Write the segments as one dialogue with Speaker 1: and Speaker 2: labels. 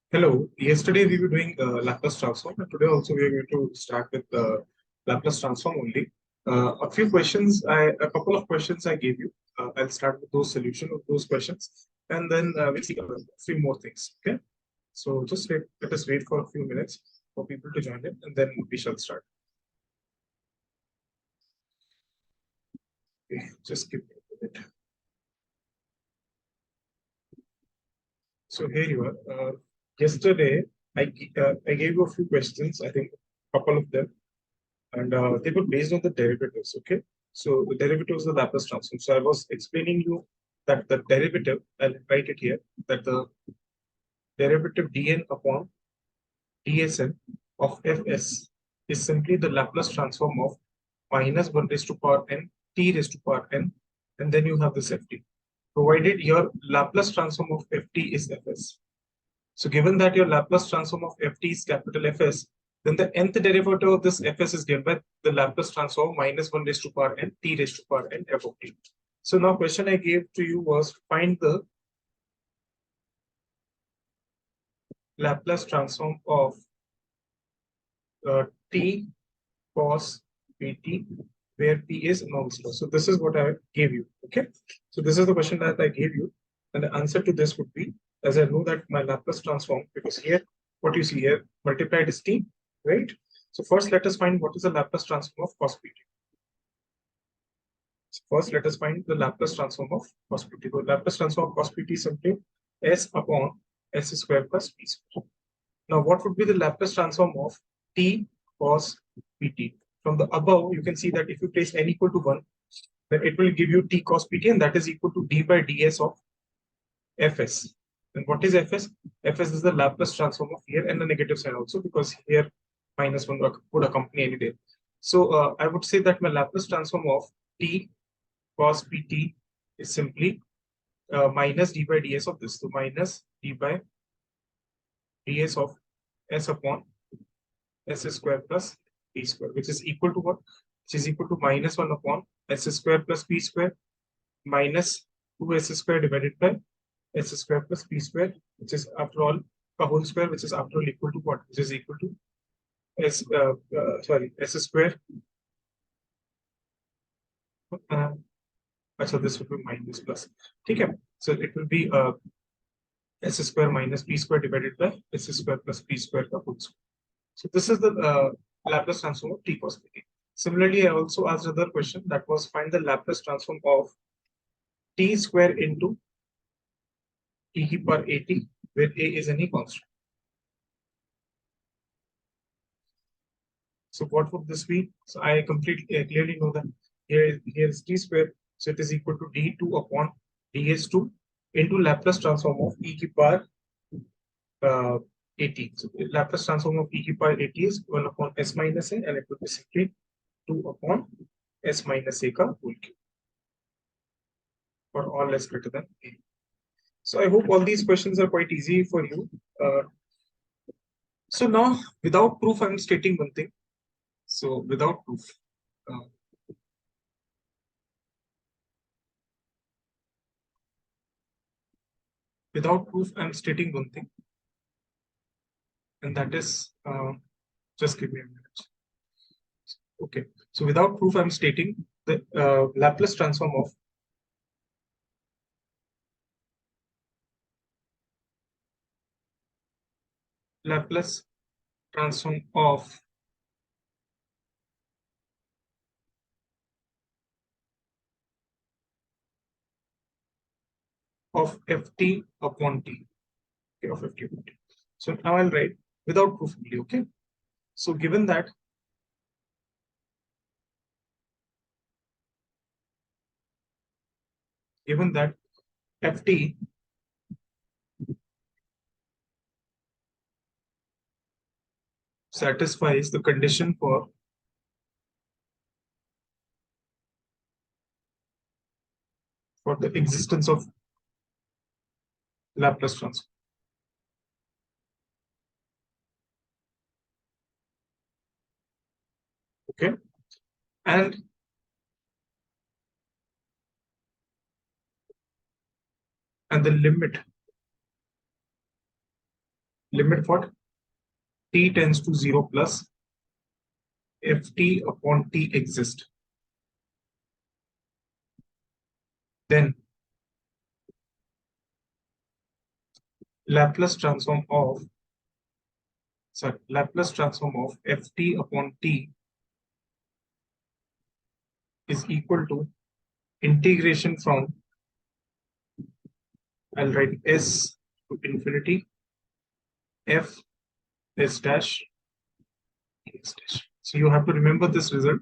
Speaker 1: Hello. Yesterday we were doing Laplace transform, and today also we are going to start with Laplace transform only. A couple of questions I gave you. I'll start with those solution of those questions, and then we'll see a few more things. Okay. So just let us wait for a few minutes for people to join in, and then we shall start. Okay, just give me a minute. So here you are. Yesterday I gave you a few questions. I think a couple of them. And they were based on the derivatives. Okay, so the derivatives of the Laplace transform. So I was explaining you that the derivative, I'll write it here, that the derivative dn upon dsn of fs is simply the Laplace transform of minus 1 raised to power n t raised to power n, and then you have this ft, provided your Laplace transform of ft is fs. So given that your Laplace transform of ft is capital Fs, then the nth derivative of this Fs is given by the Laplace transform minus 1 raised to power n t raised to power n f of t. So now question I gave to you was find the Laplace transform of t cos pt, where p is non-zero. So this is what I gave you. Okay. So this is the question that I gave you. And the answer to this would be, as I know that my Laplace transform, because here, what you see here, multiplied is t, right? So first, let us find what is the Laplace transform of cos pt. So first, let us find the Laplace transform of cos pt. The Laplace transform of cos pt is simply s upon s square plus p square. Now, what would be the Laplace transform of t cos pt? From the above, you can see that if you place n equal to 1, then it will give you t cos pt, and that is equal to d by ds of fs. And what is fs? Fs is the Laplace transform of here and the negative sign also, because here minus 1 would accompany any day. So I would say that my Laplace transform of t cos pt is simply minus d by ds of this. So minus d by ds of s upon s square plus p square, which is equal to what? Which is equal to minus 1 upon s square plus p square minus 2s square divided by s square plus p square, which is after all a whole square, which is after all equal to what? Which is equal to s square. So this would be minus plus. Okay, so it will be s square minus p square divided by s square plus p square ka whole square. So this is the Laplace transform of t cos pt. Similarly, I also asked another question, that was find the Laplace transform of t square into e to the power at, where a is any constant. So what would this be? So I completely clearly know that here is t square, so it is equal to d2 upon ds2 into Laplace transform of e to the power at. So Laplace transform of e to the power at is 1 upon s minus a, and it would be simply 2 upon s minus a ka whole cube, for all s greater than a. So I hope all these questions are quite easy for you. So now, without proof, I'm stating one thing. So without proof, uh, I'm stating one thing, and that is, just give me a minute. Okay. So without proof, I'm stating the Laplace transform of Laplace transform of ft upon t. Okay, of ft upon t. So now I'll write without proof only. Okay. So given that ft satisfies the condition for the existence of Laplace transform. Okay. And the limit what t tends to 0 plus ft upon t exist. Then Laplace transform of ft upon t is equal to integration from, I'll write s to infinity f s dash x dash. So you have to remember this result.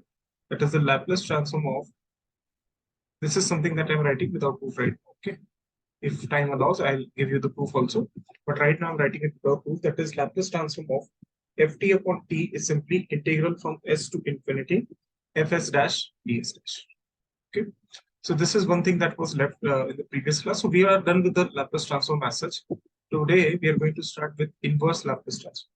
Speaker 1: That is the Laplace transform of, this is something that I'm writing without proof right now. Okay. If time allows, I'll give you the proof also. But right now I'm writing it without proof. That is Laplace transform of ft upon t is simply integral from s to infinity fs dash ds dash. Okay. So this is one thing that was left in the previous class. So we are done with the Laplace transform as such. Today we are going to start with inverse Laplace transform.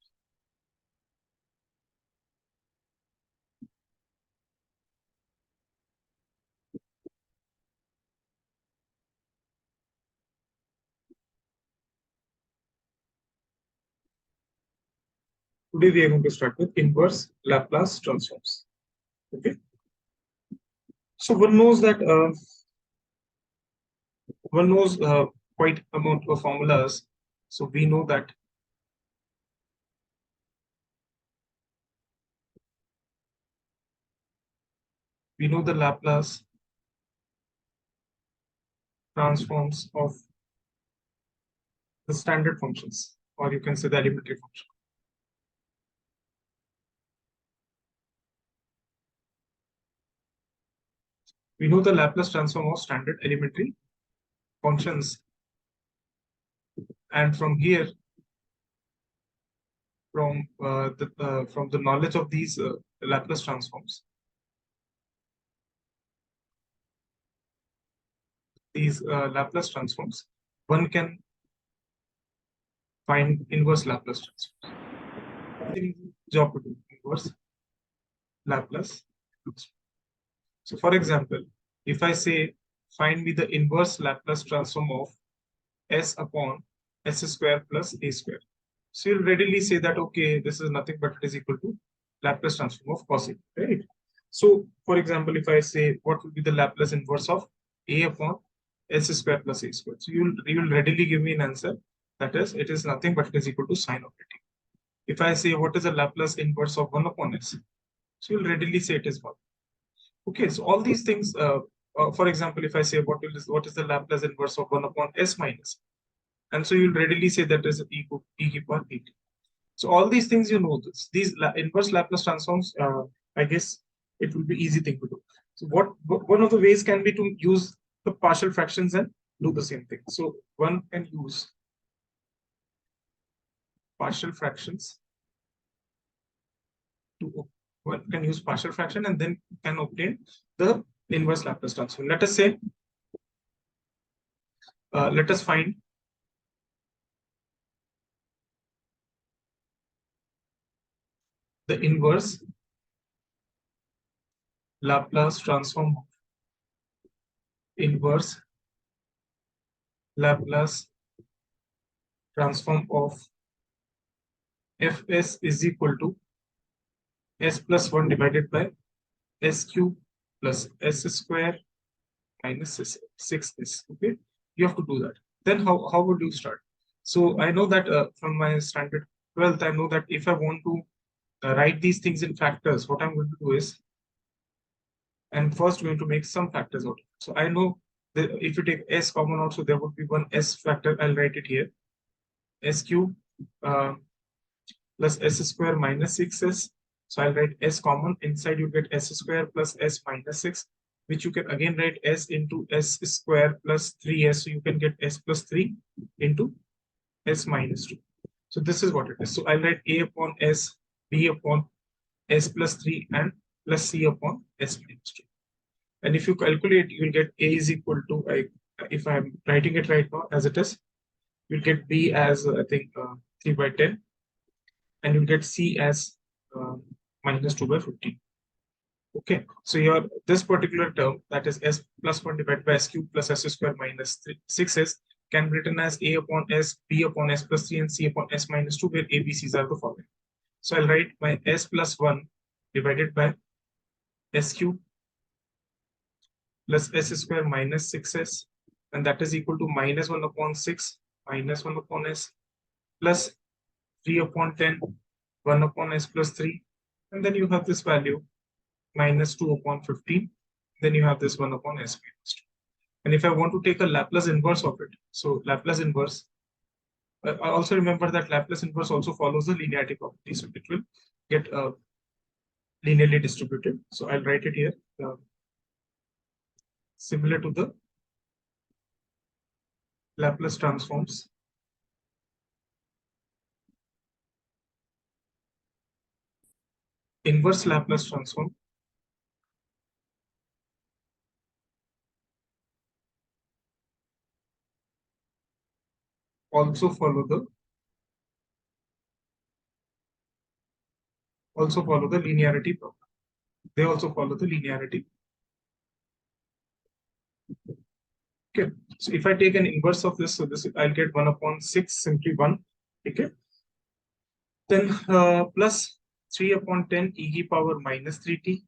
Speaker 1: Today we are going to start with inverse Laplace transforms. Okay. So one knows that quite amount of formulas. So we know that we know the Laplace transforms of the standard functions, or you can say the elementary function. We know the Laplace transform of standard elementary functions, and from here, from the knowledge of these Laplace transforms, one can find inverse Laplace transforms. Job to do inverse Laplace. So, for example, if I say find me the inverse Laplace transform of s upon s square plus a square, so you'll readily say that okay, this is nothing but it is equal to Laplace transform of cos a, right? So, for example, if I say what will be the Laplace inverse of a upon s square plus a square, so you will readily give me an answer. That is, it is nothing but it is equal to sine of t. If I say what is the Laplace inverse of 1 upon s, so you'll readily say it is 1. Okay, so all these things, for example, if I say what is the Laplace inverse of 1 upon s minus, and so you'll readily say that is equal to e power pt. So all these things, you know this. These inverse Laplace transforms, I guess it will be easy thing to do. So one of the ways can be to use the partial fractions and do the same thing. So one can use partial fractions to one can use partial fraction and then can obtain the inverse Laplace transform. Let us say, let us find the inverse Laplace transform inverse Laplace transform of fs is equal to s plus 1 divided by s cube plus s square minus 6s. Okay, you have to do that. Then how would you start? So I know that from my standard 12th, I know that if I want to write these things in factors, what I'm going to do is, I'm first going to make some factors out. So I know that if you take s common out, so there would be one s factor. I'll write it here, s cube plus s square minus 6s. So I'll write s common. Inside you get s square plus s minus 6, which you can again write s into s square plus 3s. So you can get s plus 3 into s minus 2. So this is what it is. So I'll write a upon s, b upon s plus 3, and plus c upon s minus 2. And if you calculate, you will get a is equal to, if I'm writing it right now as it is, you'll get b as I think 3 by 10, and you'll get c as minus 2 by 15. Okay, so your this particular term, that is s plus 1 divided by s cube plus s square minus 6s, can be written as a upon s, b upon s plus 3, and c upon s minus 2, where a, b, c's are the following. So I'll write my s plus 1 divided by s cube plus s square minus 6s, and that is equal to minus 1 upon 6 minus 1 upon s plus 3 upon 10, 1 upon s plus 3, and then you have this value minus 2 upon 15, then you have this 1 upon s minus 2. And if I want to take a Laplace inverse of it, so Laplace inverse, I also remember that Laplace inverse also follows the linearity property, so it will get linearly distributed. So I'll write it here, similar to the Laplace transforms. Inverse Laplace transform also follow the linearity property. They also follow the linearity. Okay, so if I take an inverse of this, so this I'll get 1 upon 6, simply 1. Okay, then plus 3 upon 10 e to the power minus 3t.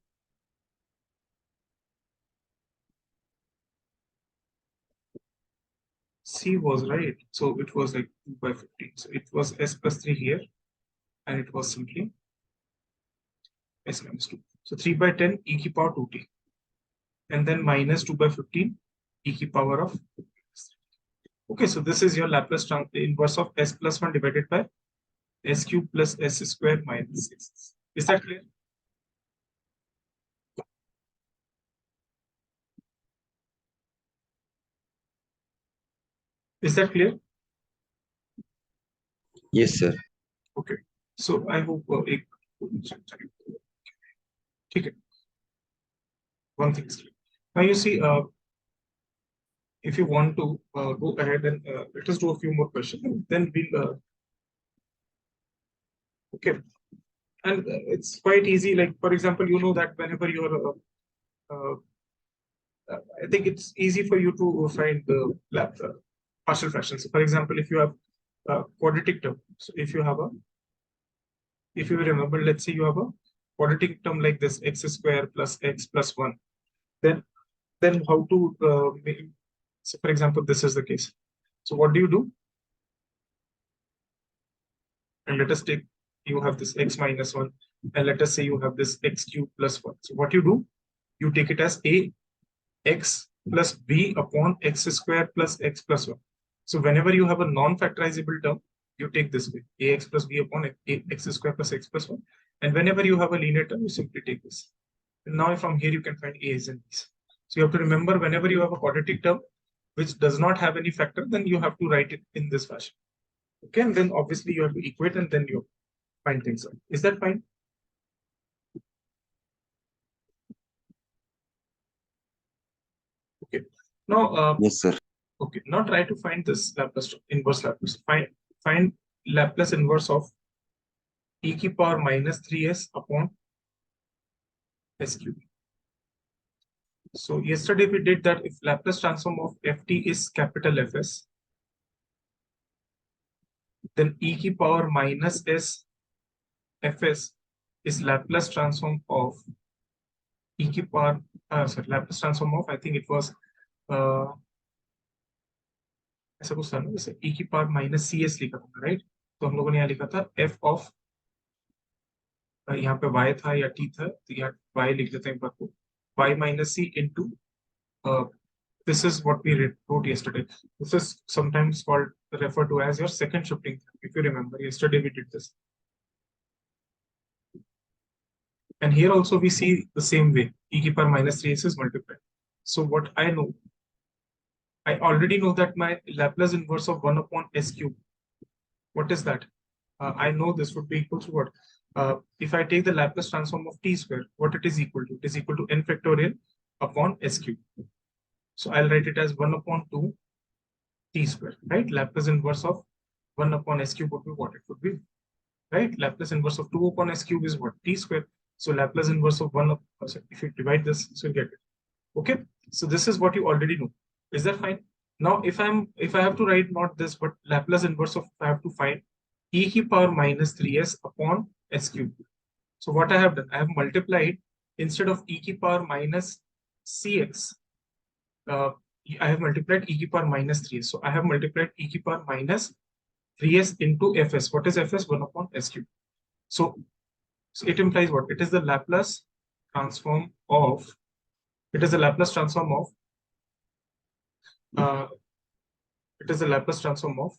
Speaker 1: C was right, so it was like 2 by 15. So it was s plus 3 here, and it was simply s minus 2. So 3 by 10 e to the power 2t, and then minus 2 by 15 e to the power of. Okay, so this is your Laplace inverse of s plus 1 divided by s cube plus s square minus 6. Is that clear? Is that clear?
Speaker 2: Yes, sir.
Speaker 1: Okay, so I hope okay. One thing is clear. Now you see, if you want to go ahead and let us do a few more questions, and then we'll okay. And it's quite easy. Like for example, you know that whenever you're I think it's easy for you to find the partial fractions. So for example, if you have a quadratic term, so if you remember, let's say you have a quadratic term like this, x square plus x plus 1, then how to make, so for example, this is the case. So what do you do? And let us take, you have this x minus 1, and let us say you have this x cube plus 1. So what you do, you take it as a x plus b upon x square plus x plus 1. So whenever you have a non-factorizable term, you take this way, ax plus b upon x square plus x plus 1. And whenever you have a linear term, you simply take this. And now from here, you can find a's and b's. So you have to remember, whenever you have a quadratic term which does not have any factor, then you have to write it in this fashion. Okay, and then obviously you have to equate, and then you find things out. Is that fine? Okay. Now,
Speaker 2: Yes, sir.
Speaker 1: okay. Now try to find this Laplace inverse Laplace. Find Laplace inverse of e to the power minus 3s upon s cube. So yesterday we did that if Laplace transform of ft is capital Fs, then e to the power minus s Fs is Laplace transform of e to the power, sorry, Laplace transform of, I think it was ऐसा कुछ था ना, जैसे e की power minus C S लिखा था, right? तो हम लोगों ने यहाँ लिखा था f ऑफ, यहाँ पे y था या t था, तो यहाँ y लिख देते हैं एक बार को, y minus c into this is what we wrote yesterday. This is sometimes called, referred to as your second shifting theorem. If you remember, yesterday we did this. And here also we see the same way, e to the power minus 3s is multiplied. So what I know, I already know that my Laplace inverse of 1 upon s cube, what is that? I know this would be equal to what? If I take the Laplace transform of t square, what it is equal to? It is equal to n factorial upon s cube. So I'll write it as 1 upon 2 t square, right? Laplace inverse of 1 upon s cube would be what it would be, right? Laplace inverse of 2 upon s cube is what? T square. So Laplace inverse of 1 if you divide this, so you get it. Okay, so this is what you already know. Is that fine? Now, if I have to write not this, but Laplace inverse of, I have to find e की power minus 3s upon s cube. So what I have done, I have multiplied instead of e की power minus cx, I have multiplied e की power minus 3s. So I have multiplied e की power minus 3s into fs. What is fs? 1 upon s cube. So it implies what? It is the Laplace transform of, it is the Laplace transform of, uh, it is the Laplace transform of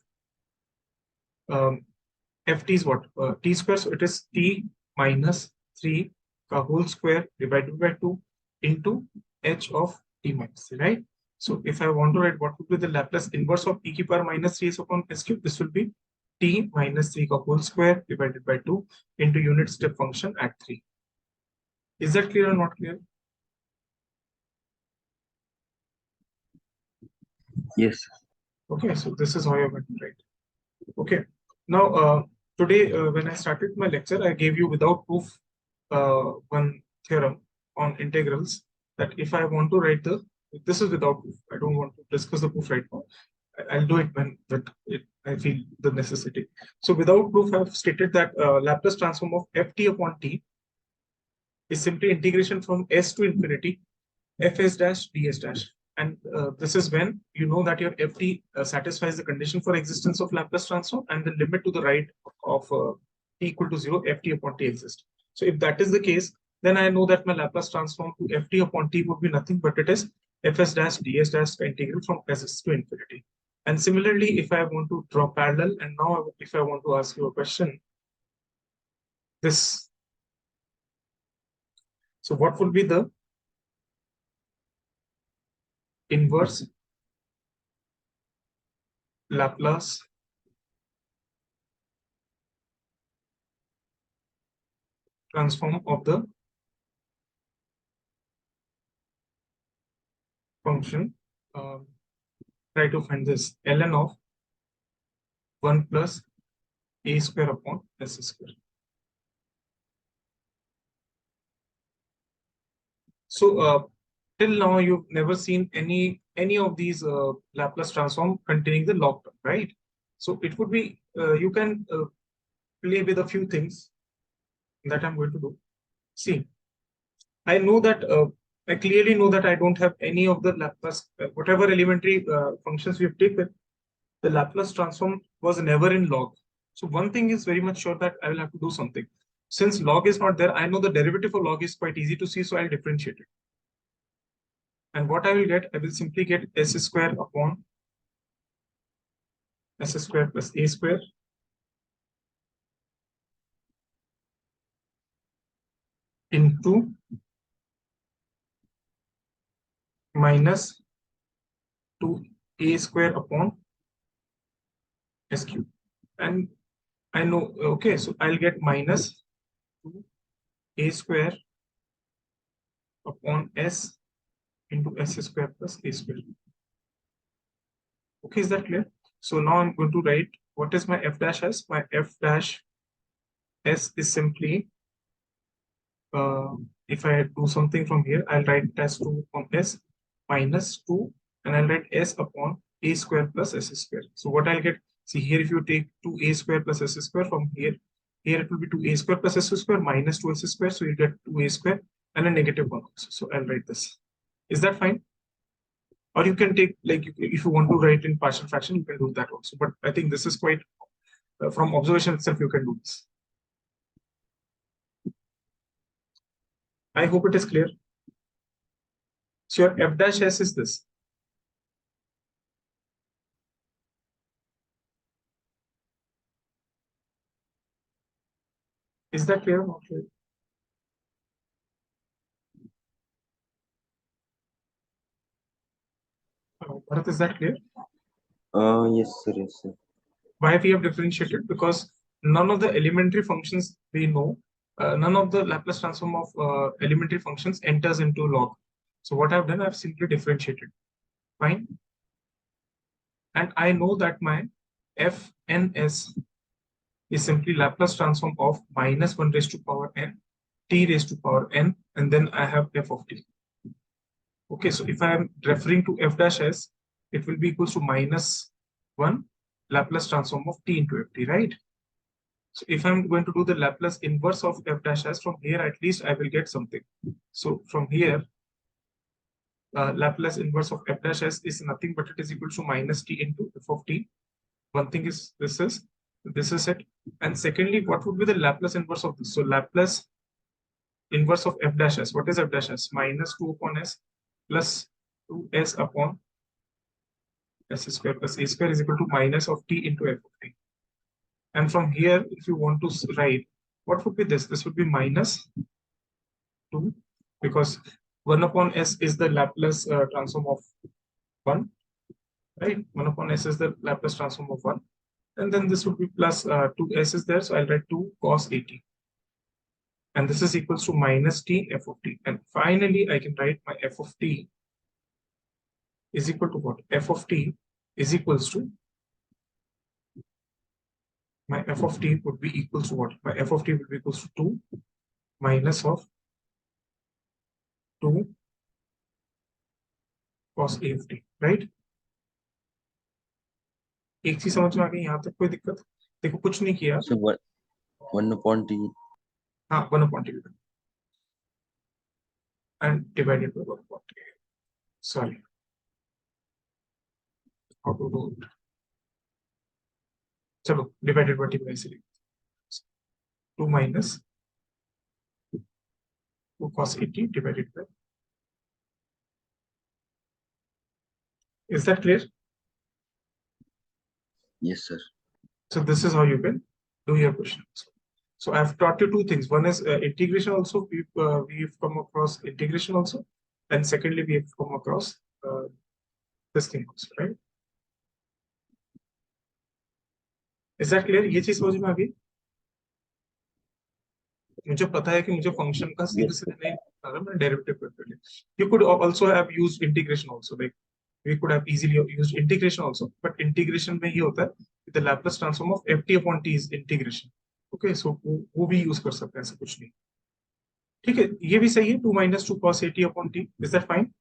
Speaker 1: ft is what? T square. So it is t minus 3 ka whole square divided by 2 into h of t minus 3, right? So if I want to write what would be the Laplace inverse of e की power minus 3 upon s cube, this will be t minus 3 ka whole square divided by 2 into unit step function at 3. Is that clear or not clear?
Speaker 2: Yes.
Speaker 1: Okay, so this is how you're going to write. Okay, now today when I started my lecture, I gave you without proof one theorem on integrals, that if I want to write this is without proof. I don't want to discuss the proof right now. I'll do it when I feel the necessity. So without proof, I've stated that Laplace transform of ft upon t is simply integration from s to infinity fs dash ds dash. And this is when you know that your ft satisfies the condition for existence of Laplace transform, and the limit to the right of t equal to 0, ft upon t exists. So if that is the case, then I know that my Laplace transform to ft upon t would be nothing but it is fs dash ds dash integral from s to infinity. And similarly, if I want to draw parallel, and now if I want to ask you a question, this, so what would be the inverse Laplace transform of the function? Try to find this ln of 1 plus a square upon s square. So till now you've never seen any of these Laplace transform containing the log term, right? So it would be you can play with a few things that I'm going to do. See, I know that I clearly know that I don't have any of the Laplace whatever elementary functions we've taken. The Laplace transform was never in log. So one thing is very much sure, that I will have to do something. Since log is not there, I know the derivative of log is quite easy to see, so I'll differentiate it. And what I will get, I will simply get s square upon s square plus a square into minus 2a square upon s cube. And I know, okay, so I'll get minus 2a square upon s into s square plus a square. Okay, is that clear? So now I'm going to write what is my f dash s. My f dash s is simply, if I do something from here, I'll write it as 2 upon s minus 2, and I'll write s upon a square plus s square. So what I'll get, see here, if you take 2a square plus s square from here, here it will be 2a square plus s square minus 2s square. So you get 2a square and a negative 1 also. So I'll write this. Is that fine? Or you can take, like, if you want to write in partial fraction, you can do that also. But I think this is quite, from observation itself, you can do this. I hope it is clear. So your f dash s is this. Is that clear or not clear? Bharat, is that clear?
Speaker 2: Yes, sir. Yes, sir.
Speaker 1: Why we have differentiated? Because none of the elementary functions we know, none of the Laplace transform of elementary functions enters into log. So what I've done, I've simply differentiated. Fine. And I know that my fns is simply Laplace transform of minus 1 raised to power n, t raised to power n, and then I have f of t. Okay, so if I am referring to f dash s, it will be equals to minus 1 Laplace transform of t into ft, right? So if I'm going to do the Laplace inverse of f dash s from here, at least I will get something. So from here, Laplace inverse of f dash s is nothing but it is equal to minus t into f of t. One thing is this is it. And secondly, what would be the Laplace inverse of this? So Laplace inverse of f dash s. What is f dash s? Minus 2 upon s plus 2s upon s square plus a square is equal to minus of t into f of t. And from here, if you want to write, what would be this? This would be minus 2 because 1 upon s is the Laplace transform of 1, right? 1 upon s is the Laplace transform of 1. And then this would be plus 2s is there. So I'll write 2 cos 80. And this is equals to minus t f of t. And finally, I can write my f of t is equal to what? F of t is equals to, my f of t would be equals to what? My f of t would be equals to 2 minus of 2 cos a of t, right? एक चीज समझ में आ गई यहाँ तक कोई दिक्कत? देखो कुछ नहीं किया.
Speaker 2: So 1 upon t.
Speaker 1: हाँ 1 upon t and divided by 1 upon t. Sorry. How to do it? चलो divided by t by ऐसे 2 minus 2 cos 80 divided by. Is that clear?
Speaker 2: Yes, sir.
Speaker 1: So this is how you can do your questions. So I've taught you two things. One is integration also. We've come across integration also. And secondly, we have come across this thing also, right? Is that clear? ये चीज समझ में आ गई? मुझे पता है कि मुझे फंक्शन का सीधे सीधे नहीं पता है, मैं डेरिवेटिव करते हैं. You could also have used integration also. Like we could have easily used integration also, but integration में ये होता है the Laplace transform of ft upon t is integration. Okay, so वो भी use कर सकते हैं, ऐसा कुछ नहीं. ठीक है, ये भी सही है. 2 minus 2 cos 80 upon t. Is that fine?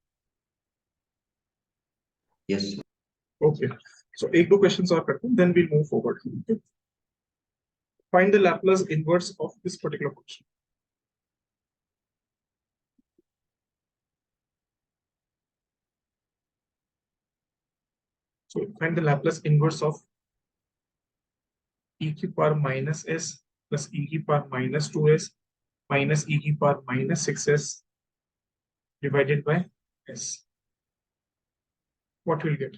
Speaker 2: Yes, sir.
Speaker 1: Okay. So एक दो questions और करते हैं, then we'll move forward. Okay. Find the Laplace inverse of this particular function. So find the Laplace inverse of e की power minus s plus e की power minus 2s minus e की power minus 6s divided by s. What will get?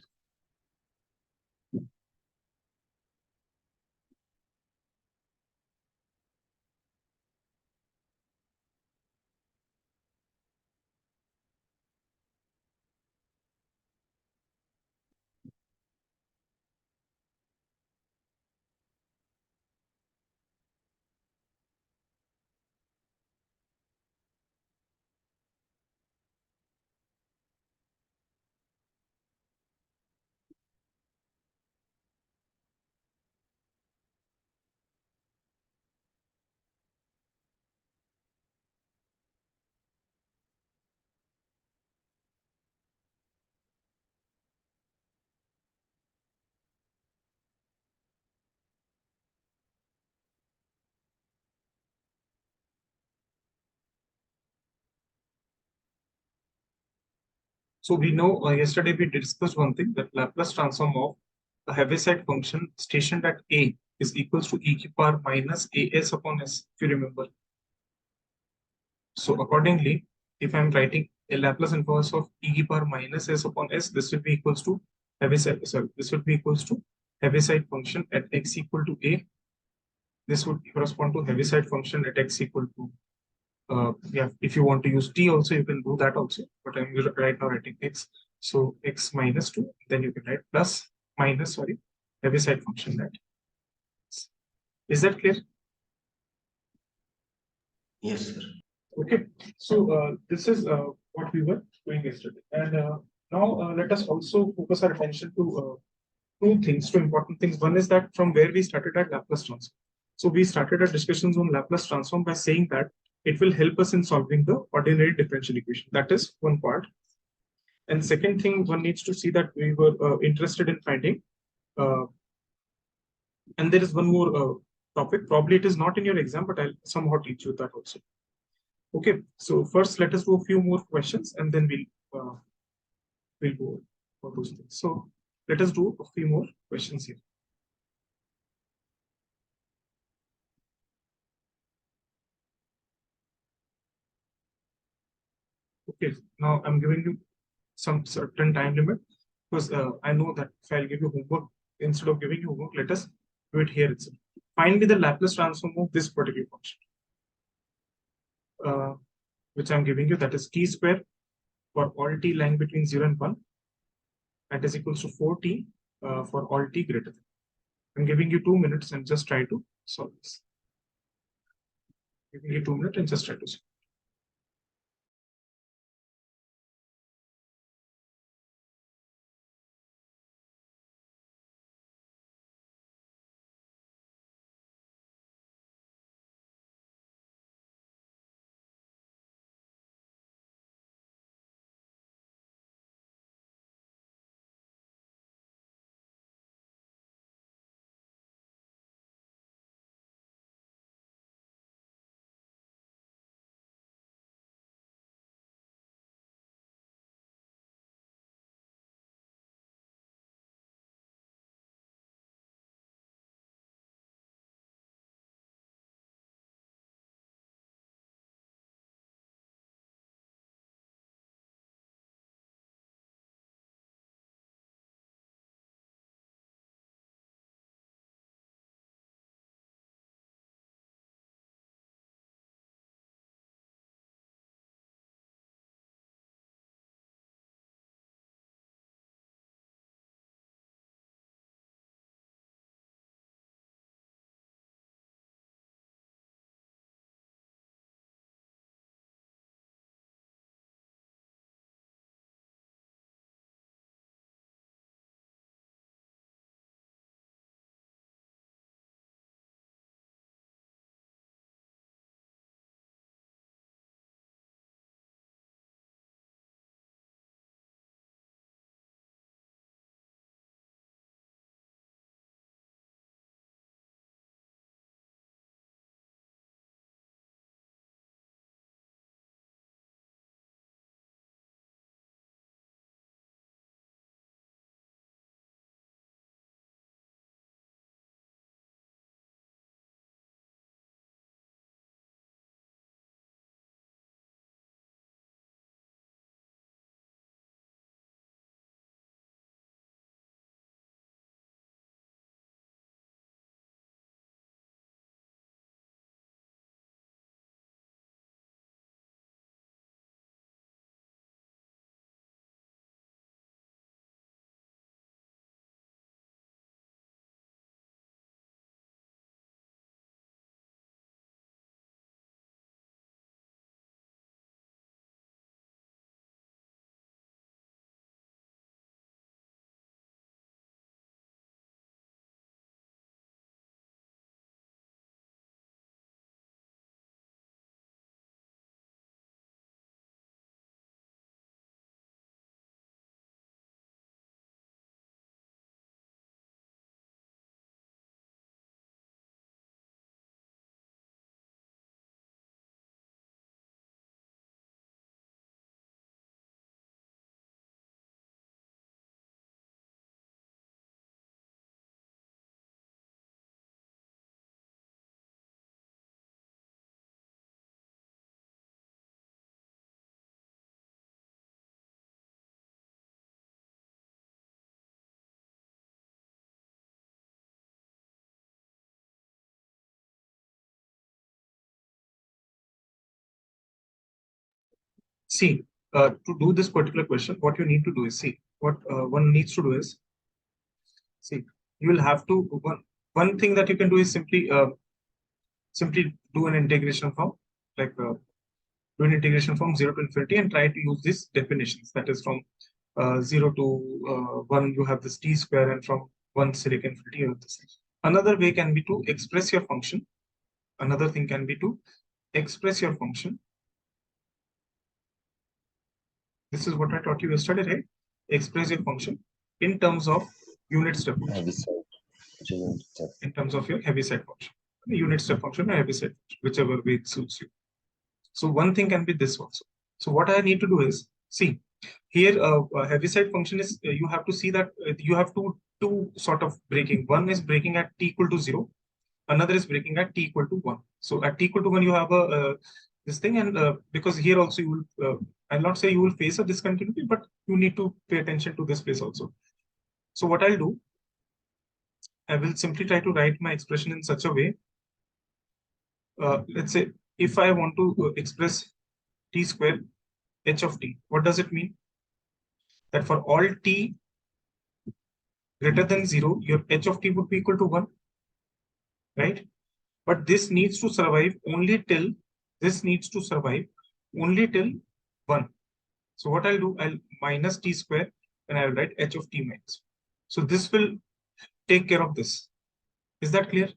Speaker 1: So we know yesterday we discussed one thing, that Laplace transform of a Heaviside function stationed at a is equals to e की power minus as upon s, if you remember. So accordingly, if I'm writing a Laplace inverse of e की power minus s upon s, this will be equals to Heaviside. Sorry, this would be equals to Heaviside function at x equal to a. This would correspond to Heaviside function at x equal to yeah. If you want to use t also, you can do that also. But I'm right now writing x. So x minus 2, then you can write plus minus, sorry, Heaviside function that. Is that clear?
Speaker 2: Yes, sir.
Speaker 1: Okay. So this is what we were doing yesterday. And now let us also focus our attention to two things, two important things. One is that from where we started at Laplace transform. So we started our discussions on Laplace transform by saying that it will help us in solving the ordinary differential equation. That is one part. And second thing, one needs to see that we were interested in finding. And there is one more topic. Probably it is not in your exam, but I'll somehow teach you that also. Okay, so first let us do a few more questions and then we'll go for those things. So let us do a few more questions here. Okay, now I'm giving you some certain time limit because I know that if I'll give you homework, instead of giving you homework, let us do it here itself. Find me the Laplace transform of this particular function, which I'm giving you, that is t square for all t lying between 0 and 1, that is equals to 4t for all t greater than. I'm giving you 2 minutes and just try to solve this. Giving you 2 minutes and just try to solve. See, to do this particular question, what you need to do is, see, what one needs to do is, see, you will have to, one thing that you can do is simply do an integration from, like, do an integration from 0 to infinity and try to use these definitions. That is from 0 to 1, you have this t square, and from 1 sec infinity, you have this. Another way can be to express your function. Another thing can be to express your function This is what I taught you yesterday, right? Express your function in terms of unit step function.
Speaker 2: Heavy side. Which is unit step.
Speaker 1: In terms of your heavy side function, unit step function or heavy side function, whichever way it suits you. So one thing can be this also. So what I need to do is, see, here a heavy side function is, you have to see that you have two sort of breaking. One is breaking at t equal to 0. Another is breaking at t equal to 1. So at t equal to 1, you have a this thing, and because here also you will, I'll not say you will face a discontinuity, but you need to pay attention to this place also. So what I'll do, I will simply try to write my expression in such a way. Let's say if I want to express t square h of t, what does it mean? That for all t greater than 0, your h of t would be equal to 1, right? But this needs to survive only till, this needs to survive only till 1. So what I'll do, I'll minus t square and I'll write h of t minus. So this will take care of this. Is that clear?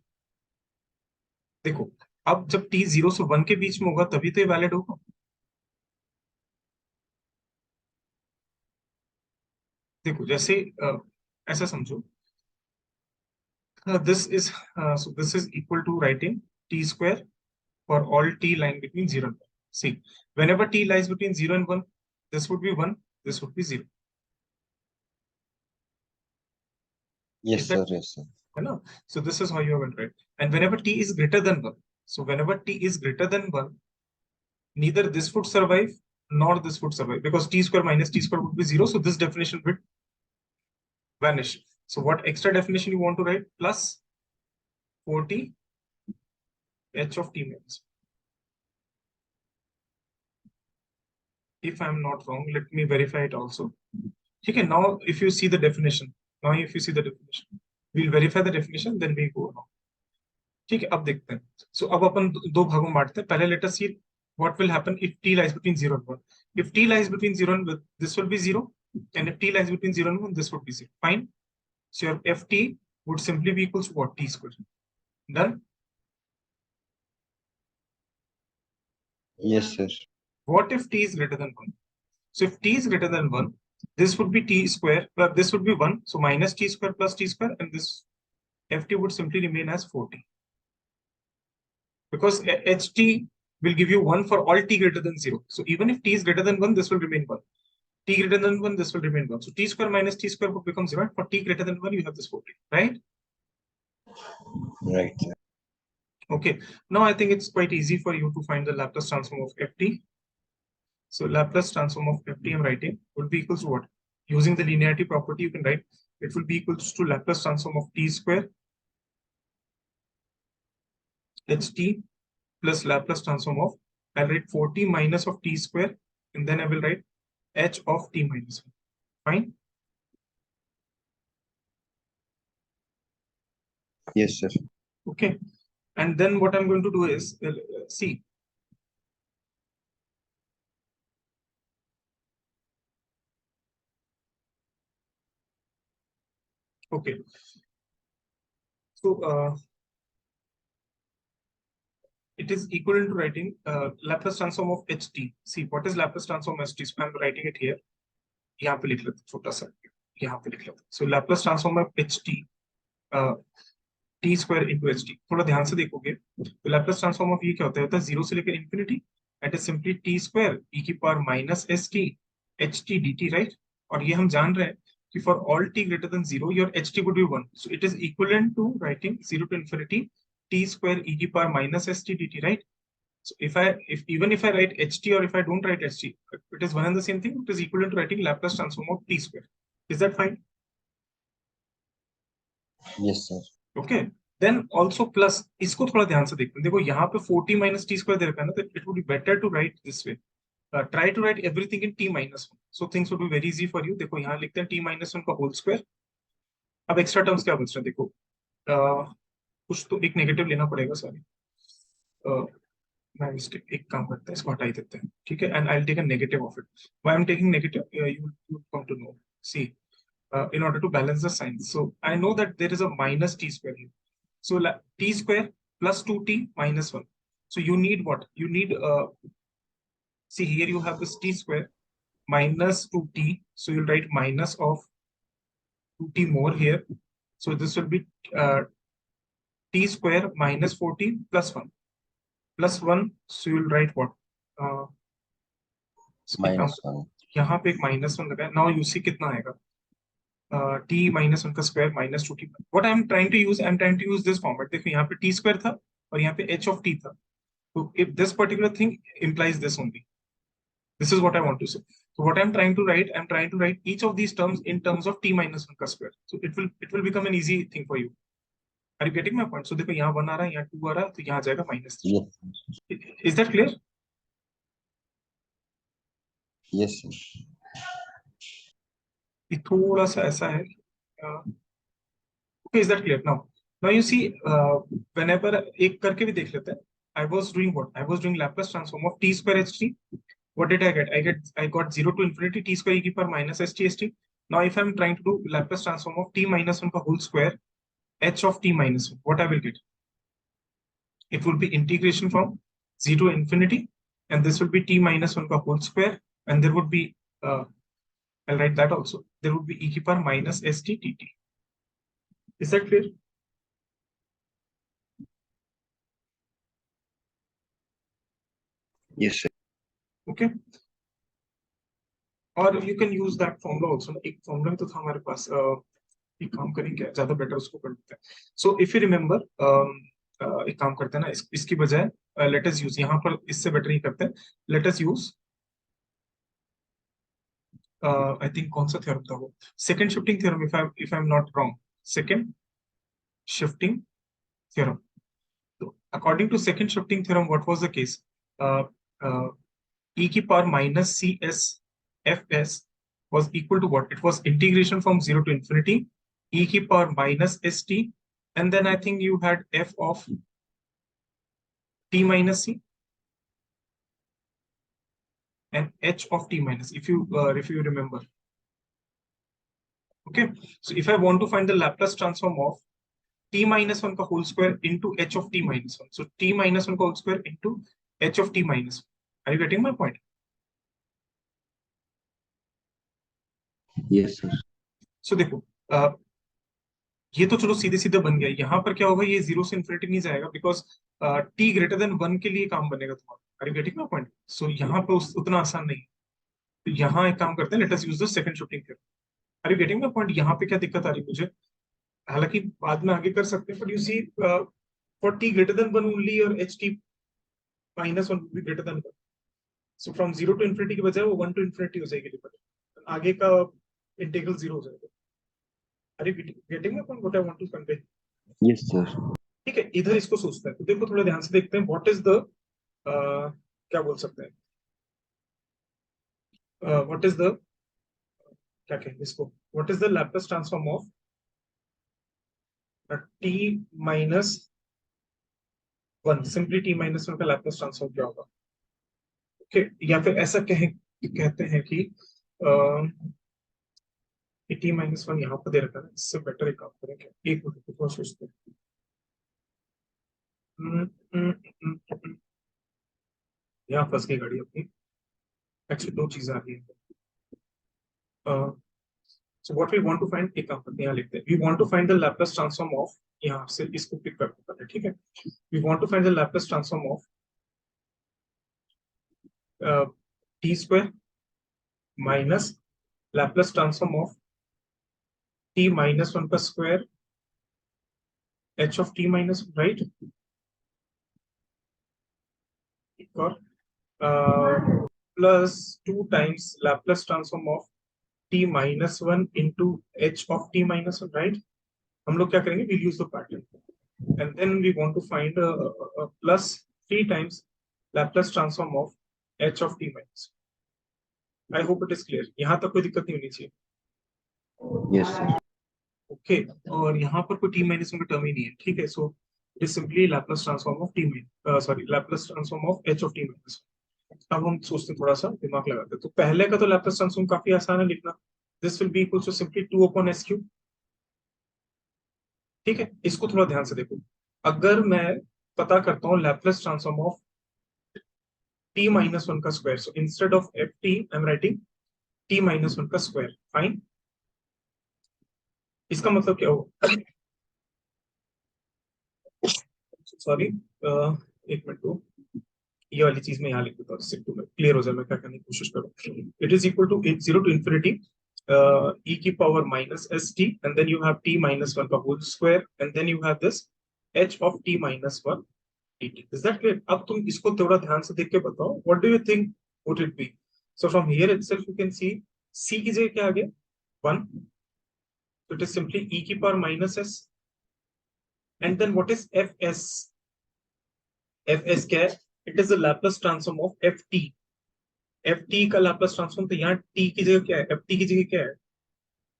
Speaker 1: देखो, अब जब t 0 से 1 के बीच में होगा तभी तो ये वैलिड होगा. देखो जैसे ऐसा समझो, this is so this is equal to writing t square for all t lying between 0 and 1. See, whenever t lies between 0 and 1, this would be 1, this would be 0.
Speaker 2: Yes,
Speaker 1: that,
Speaker 2: sir. Yes, sir.
Speaker 1: So this is how you will write. And whenever t is greater than 1, so whenever t is greater than 1, neither this would survive nor this would survive, because t square minus t square would be 0. So this definition would vanish. So what extra definition you want to write? Plus 4t h of t minus. If I'm not wrong, let me verify it also. Okay, now if you see the definition, we'll verify the definition, then we go along. ठीक है, अब देखते हैं. So अब अपन दो भागों में बांटते हैं. पहले let us see what will happen if t lies between 0 and 1. If t lies between 0 and 1, this will be 0, and if t lies between 0 and 1, this would be 0. Fine. So your ft would simply be equals to what? T square. Done.
Speaker 2: Yes, sir.
Speaker 1: What if t is greater than 1? So if t is greater than 1, this would be t square, plus this would be 1. So minus t square plus t square, and this ft would simply remain as 4t. Because ht will give you 1 for all t greater than 0. So even if t is greater than 1, this will remain 1. T greater than 1, this will remain 1. So t square minus t square would become 0. For t greater than 1, you have this 4t, right?
Speaker 2: Right, sir.
Speaker 1: Okay. Now I think it's quite easy for you to find the Laplace transform of ft. So Laplace transform of ft I'm writing would be equals to what? Using the linearity property, you can write it will be equals to Laplace transform of t square ht plus Laplace transform of, I'll write 4t minus of t square, and then I will write h of t minus 1. Fine.
Speaker 2: Yes, sir.
Speaker 1: Okay. And then what I'm going to do is, see, okay. So it is equivalent to writing Laplace transform of ht. See, what is Laplace transform ht? So I'm writing it here. यहाँ पे लिख लेते हैं, छोटा सा यहाँ पे लिख लेते हैं. So Laplace transform of ht, t square into ht. थोड़ा ध्यान से देखोगे तो Laplace transform of ये क्या होता है 0 से लेकर infinity. That is simply t square e की power minus st ht dt, right? और ये हम जान रहे हैं कि for all t greater than 0, your ht would be 1. So it is equivalent to writing 0 to infinity t square e की power minus st dt, right? So even if I write ht or if I don't write ht, it is one and the same thing. It is equivalent to writing Laplace transform of t square. Is that fine?
Speaker 2: Yes, sir.
Speaker 1: Okay. Then also plus, इसको थोड़ा ध्यान से देखते हैं. देखो यहाँ पे 4t minus t square दे रखा है ना, तो it would be better to write this way. Try to write everything in t minus 1. So things would be very easy for you. देखो यहाँ लिखते हैं t minus 1 का whole square. अब extra terms क्या बच रहा है देखो. कुछ तो एक नेगेटिव लेना पड़ेगा, सॉरी. My mistake. एक काम करते हैं, इसको हटा ही देते हैं. ठीक है. And I'll take a negative of it. Why I'm taking negative? You come to know. See, in order to balance the signs. So I know that there is a minus t square here. So t square plus 2t minus 1. So you need what? You need, see here you have this t square. minus 2t, so you'll write minus of 2t more here, so this will be t square minus 4t plus 1 plus 1, so you'll write what, uh,
Speaker 2: -1.
Speaker 1: यहाँ पे एक -1 लगा है, now you see कितना आएगा, t minus 1 का square minus 2t. what I'm trying to use this format. देखो यहाँ पे t square था और यहाँ पे h of t था, so if this particular thing implies this only, this is what I want to say. So what I'm trying to write each of these terms in terms of t minus 1 का square, so it will become an easy thing for you. Are you getting my point? So देखो यहाँ 1 आ रहा है, यहाँ 2 आ रहा है, तो यहाँ जाएगा -3.
Speaker 2: Yes.
Speaker 1: Is that clear?
Speaker 2: Yes, sir.
Speaker 1: ये थोड़ा सा ऐसा है. Okay, is that clear? Now you see, whenever एक करके भी देख लेते हैं. I was doing what? I was doing Laplace transform of t square ht. What did I get? I got 0 to infinity t square e की power minus st. Now if I'm trying to do Laplace transform of t minus 1 का whole square h of t minus 1, what I will get? It will be integration from 0 to infinity, and this will be t minus 1 का whole square, and there would be, I'll write that also, there would be e की power minus st dt. Is that clear?
Speaker 2: Yes, sir.
Speaker 1: Okay. और you can use that formula also. एक formula तो था हमारे पास, एक काम करेंगे ज्यादा बेटर उसको कर लेते हैं. सो इफ यू रिमेंबर, एक काम करते हैं ना, इसकी बजाय लेट अस यूज, यहाँ पर इससे बेटर ही करते हैं. Let us use, I think कौन सा थ्योरम था वो, second shifting theorem, if I am not wrong, second shifting theorem. तो according to second shifting theorem, what was the case, e की power minus cs fs was equal to what? It was integration from 0 to infinity, e की power minus st, and then I think you had f of t minus c and h of t minus, if you remember. Okay, so if I want to find the Laplace transform of t minus 1 का whole square into h of t minus 1, so t minus 1 का whole square into h of t minus 1. Are you getting my point?
Speaker 2: Yes, sir.
Speaker 1: So देखो, ये तो चलो सीधे सीधे बन गया. यहाँ पर क्या होगा, ये 0 से इन्फिनिटी नहीं जाएगा, बिकॉज t ग्रेटर देन 1 के लिए काम बनेगा तुम्हारा. Are you getting my point? So यहाँ पे उतना आसान नहीं है. तो यहाँ एक काम करते हैं, let us use the second shifting theorem. Are you getting my point? यहाँ पे क्या दिक्कत आ रही है मुझे, हालांकि बाद में आगे कर सकते हैं, but you see, for t greater than 1 only और h t minus 1 भी greater than 1, so from 0 to infinity के बजाय वो 1 टू इन्फिनिटी हो जाएगी लिमिट, आगे का इंटीग्रल 0 हो जाएगा. Are you getting my point, what I want to convey?
Speaker 2: Yes, sir.
Speaker 1: ठीक है, इधर इसको सोचते हैं. तो देखो थोड़ा ध्यान से देखते हैं, व्हाट इज द, क्या बोल सकते हैं, व्हाट इज द, क्या कहेंगे इसको, what is the Laplace transform of t minus 1, simply t minus 1 का लैप्लास ट्रांसफॉर्म क्या होगा? ओके, या फिर ऐसा कहते हैं कि t minus 1 यहाँ पर दे रखा है, इससे बेटर एक काम करेंगे, एक मिनट थोड़ा सोचते हैं. यहाँ फंस गई गाड़ी अपनी. एक्चुअली दो चीजें आ रही है. So what we want to find, एक काम करते हैं, यहाँ लिखते हैं, we want to find the Laplace transform of, यहाँ से इसको पिक करते हैं, ठीक है. We want to find the Laplace transform of t square minus Laplace transform of t minus 1 का square h of t minus 1, right? और plus 2 times Laplace transform of t minus 1 into h of t minus 1, right? हम लोग क्या करेंगे, we'll use the pattern, and then we want to find plus 3 times Laplace transform of h of t minus 1. I hope it is clear. यहाँ तक कोई दिक्कत नहीं होनी चाहिए.
Speaker 2: Yes, sir.
Speaker 1: ओके, और यहाँ पर कोई t minus 1 का टर्म ही नहीं है, ठीक है. So it is simply Laplace transform of Laplace transform of h of t minus 1. अब हम सोचते हैं, थोड़ा सा दिमाग लगाते हैं. तो पहले का तो Laplace transform काफी आसान है लिखना. This will be equal to simply 2 upon s cube. ठीक है, इसको थोड़ा ध्यान से देखो. अगर मैं पता करता हूँ Laplace transform of t minus 1 का square, so instead of ft I'm writing t minus one का स्क्वायर। फाइन, इसका मतलब क्या होगा? सॉरी, एक मिनट दो, ये वाली चीज मैं यहाँ लिख देता हूँ जिससे क्लियर हो जाए मैं क्या करने की कोशिश करूँ। It is equal to 0 to infinity e की power minus s t and then you have t minus one का whole square and then you have this h of t minus one dt. Is that clear? अब तुम इसको थोड़ा ध्यान से देख के बताओ, what do you think would it be? So from here itself you can see c की जगह क्या आ गया? 1. So it is simply e की power minus s and then what is fs? fs क्या है? It is the Laplace transform of ft. ft का Laplace transform, तो यहाँ t की जगह क्या है? ft की जगह क्या है?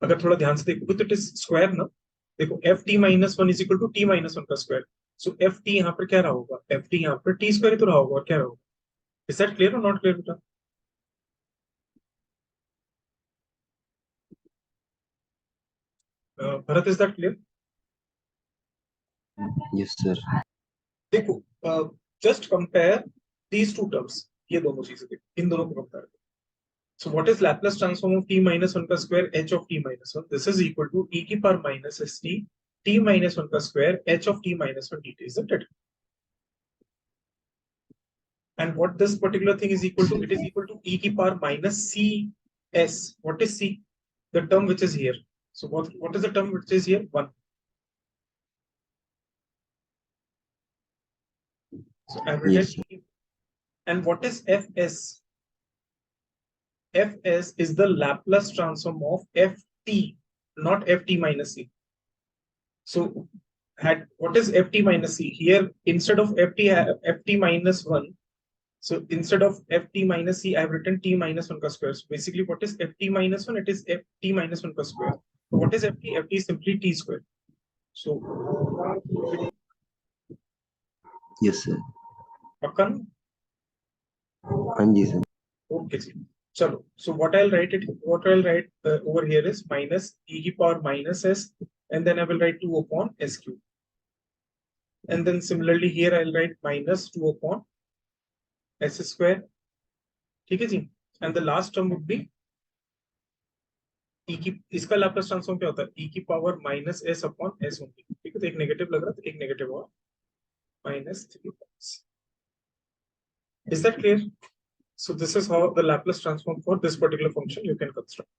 Speaker 1: अगर थोड़ा ध्यान से देखोगे तो इट इज स्क्वायर ना। देखो F T minus one is equal to T minus one का स्क्वायर। सो एफ टी यहाँ पर क्या रहा होगा? एफ टी यहाँ पर टी स्क्वायर ही तो रहा होगा, और क्या रहा होगा? इज दैट क्लियर और नॉट क्लियर बेटा? Bharat, is that clear?
Speaker 2: Yes, sir.
Speaker 1: देखो, just compare these two terms, ये दोनों चीजें देखो, इन दोनों को compare. So what is Laplace transform of t minus 1 का square h of t minus 1? This is equal to e की power minus st t minus 1 का square h of t minus 1 dt, isn't it? And what this particular thing is equal to? It is equal to e की power minus cs. What is c? The term which is here. So what is the term which is here? 1. So I've written
Speaker 2: Yes, sir.
Speaker 1: e. And what is fs? Fs is the Laplace transform of ft, not ft minus c. So what is ft minus c? Here instead of ft minus 1, so instead of ft minus c, I have written t minus 1 ka square. So basically, what is ft minus 1? It is ft minus 1 ka square. So what is ft? Ft is simply t square. So,
Speaker 2: Yes, sir.
Speaker 1: Akan?
Speaker 2: हाँ जी sir.
Speaker 1: Okay, chalo. So what I'll write over here is minus e की power minus s, and then I will write 2 upon s cube. And then similarly here I'll write minus 2 upon s square. ठीक है जी? And the last term would be e की, इसका Laplace transform क्या होता है? e की power minus s upon s only. ठीक है, तो एक नेगेटिव लग रहा है तो एक नेगेटिव और minus 3. Is that clear? So this is how the Laplace transform for this particular function you can construct.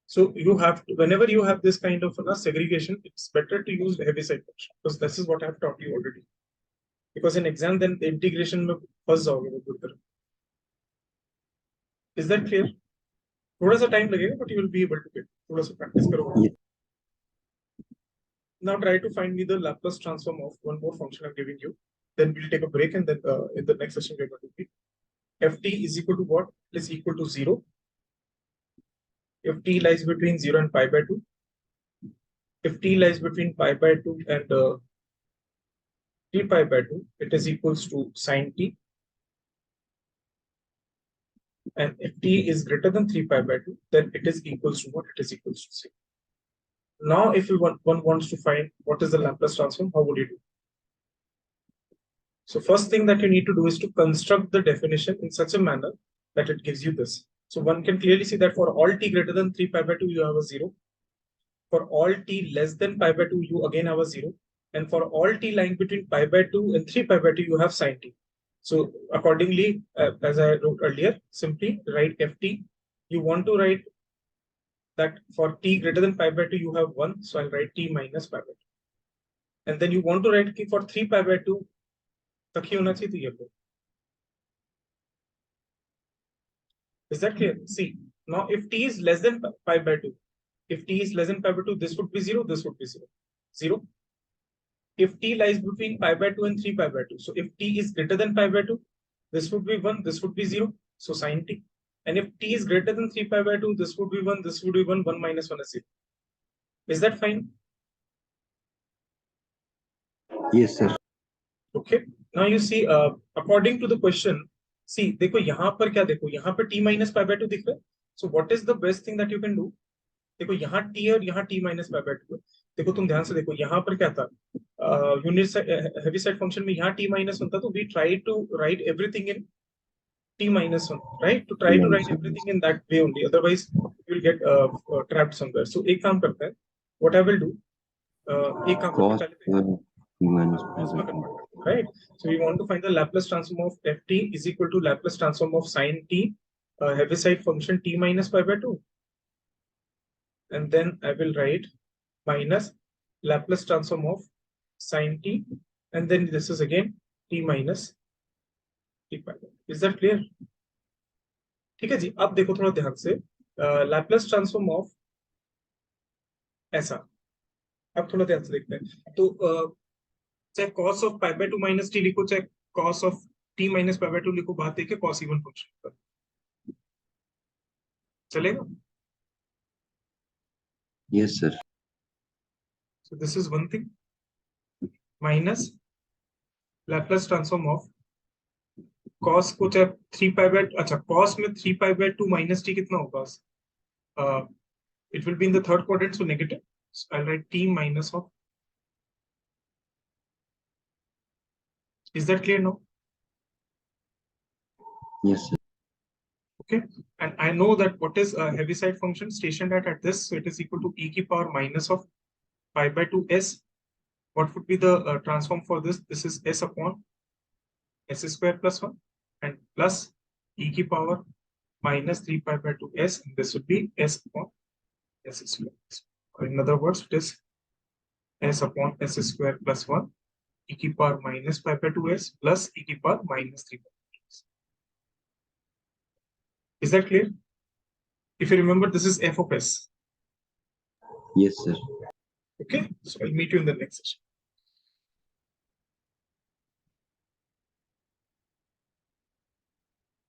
Speaker 1: So you have to, whenever you have this kind of segregation, it's better to use Heaviside function, because this is what I have taught you already. Because in exam then the integration में फंस जाओगे वो पूरी तरह. Is that clear? थोड़ा सा time लगेगा, but you will be able to get. थोड़ा सा practice करोगे.
Speaker 2: Yes.
Speaker 1: Now try to find me the Laplace transform of one more function I'm giving you. Then we'll take a break, and then in the next session we're going to be ft is equal to what? It is equal to 0. If t lies between 0 and pi by 2. If t lies between pi by 2 and 3 pi by 2, it is equals to sine t. And if t is greater than 3 pi by 2, then it is equals to what? It is equals to 0. Now, if one wants to find what is the Laplace transform, how would you do? So first thing that you need to do is to construct the definition in such a manner that it gives you this. So one can clearly see that for all t greater than 3 pi by 2, you have a 0. For all t less than pi by 2, you again have a 0. And for all t lying between pi by 2 and 3 pi by 2, you have sine t. So accordingly, as I wrote earlier, simply write ft. You want to write that for t greater than pi by 2, you have 1. So I'll write t minus pi by 2. And then you want to write for 3 pi by 2, तक ही होना चाहिए तो ये लो. Is that clear? See, now if t is less than pi by 2, if t is less than pi by 2, this would be 0, this would be 0. 0. If t lies between pi by 2 and 3 pi by 2, so if t is greater than pi by 2, this would be 1, this would be 0, so sine t. And if t is greater than 3 pi by 2, this would be 1, this would be 1, 1 minus 1 is 0. Is that fine?
Speaker 2: Yes, sir.
Speaker 1: Okay. Now you see, according to the question, see, देखो यहाँ पर क्या देखो, यहाँ पर t minus pi by 2 दिख रहा है. So what is the best thing that you can do? देखो यहाँ t और यहाँ t minus pi by 2. देखो तुम ध्यान से देखो, यहाँ पर क्या था? यूनिट हेविसाइड फंक्शन में यहाँ t minus 1 था, तो we try to write everything in t minus 1, right? To try to write everything in that way only. Otherwise, you will get trapped somewhere. So, एक काम करते हैं. What I will do, एक काम
Speaker 2: Cos
Speaker 1: करते हैं पहले.
Speaker 2: t minus
Speaker 1: Cos में
Speaker 2: pi by 2.
Speaker 1: convert करते हैं, right? So, we want to find the Laplace transform of ft is equal to Laplace transform of sin t, Heaviside function t minus pi by 2. And then I will write minus Laplace transform of sin t, and then this is again t minus t pi. Is that clear? ठीक है जी. अब देखो थोड़ा ध्यान से, Laplace transform of ऐसा. अब थोड़ा ध्यान से देखते हैं. तो चाहे cos of pi by 2 minus T लिखो, चाहे cos of t minus pi by 2 लिखो, बात है कि cos इवन फंक्शन पर चलेगा.
Speaker 2: Yes, sir.
Speaker 1: So this is one thing. Minus Laplace transform of cos को चाहे 3 पाई बाय, अच्छा cos में 3 पाई बाय 2 माइनस t कितना होगा? It will be in the third quadrant, so negative. So I'll write t minus of. Is that clear now?
Speaker 2: Yes, sir.
Speaker 1: Okay, and I know that what is a Heaviside function stationed at this, so it is equal to e की power minus of pi by 2 s. What would be the transform for this? This is s upon s square plus 1 and plus e की power minus 3 pi by 2 s, and this would be s upon s square. Or in other words, it is s upon s square plus 1 e की power minus pi by 2 s plus e की power minus 3 pi by 2 s. Is that clear? If you remember, this is f of s.
Speaker 2: Yes, sir.
Speaker 1: Okay, so I'll meet you in the next session.